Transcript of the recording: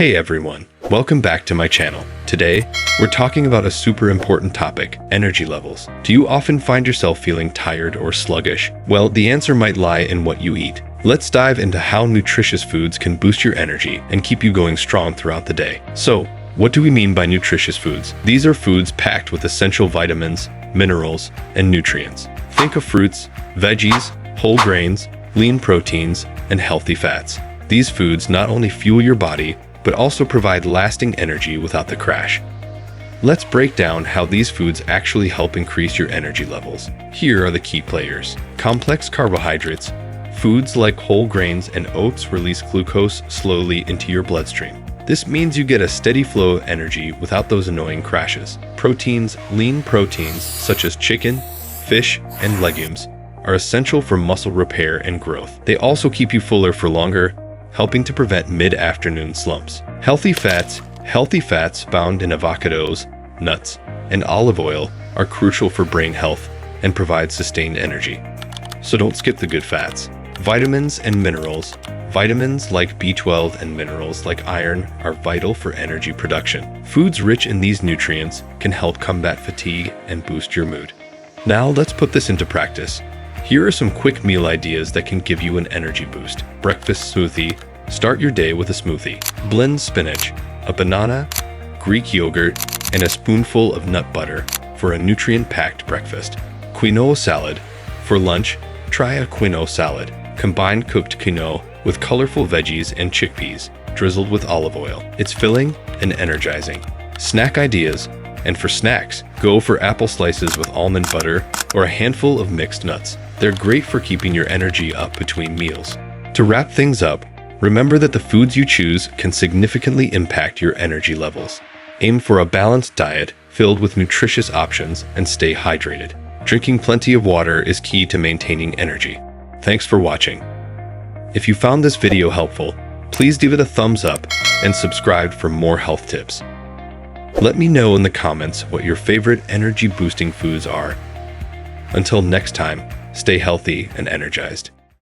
Hey everyone, welcome back to my channel. Today, we're talking about a super important topic, energy levels. Do you often find yourself feeling tired or sluggish? Well, the answer might lie in what you eat. Let's dive into how nutritious foods can boost your energy and keep you going strong throughout the day. So, what do we mean by nutritious foods? These are foods packed with essential vitamins, minerals, and nutrients. Think of fruits, veggies, whole grains, lean proteins, and healthy fats. These foods not only fuel your body, but also provide lasting energy without the crash. Let's break down how these foods actually help increase your energy levels. Here are the key players. Complex carbohydrates. Foods like whole grains and oats release glucose slowly into your bloodstream. This means you get a steady flow of energy without those annoying crashes. Proteins. Lean proteins, such as chicken, fish, and legumes, are essential for muscle repair and growth. They also keep you fuller for longer, helping to prevent mid-afternoon slumps. Healthy fats found in avocados, nuts, and olive oil are crucial for brain health and provide sustained energy. So don't skip the good fats. Vitamins and minerals. Vitamins like B12 and minerals like iron are vital for energy production. Foods rich in these nutrients can help combat fatigue and boost your mood. Now let's put this into practice. Here are some quick meal ideas that can give you an energy boost. Breakfast smoothie. Start your day with a smoothie. Blend spinach, a banana, Greek yogurt, and a spoonful of nut butter for a nutrient-packed breakfast. Quinoa salad. For lunch, try a quinoa salad. Combine cooked quinoa with colorful veggies and chickpeas, drizzled with olive oil. It's filling and energizing. Snack ideas. And for snacks, go for apple slices with almond butter or a handful of mixed nuts. They're great for keeping your energy up between meals. To wrap things up, remember that the foods you choose can significantly impact your energy levels. Aim for a balanced diet filled with nutritious options and stay hydrated. Drinking plenty of water is key to maintaining energy. Thanks for watching. If you found this video helpful, please give it a thumbs up and subscribe for more health tips. Let me know in the comments what your favorite energy-boosting foods are. Until next time, stay healthy and energized.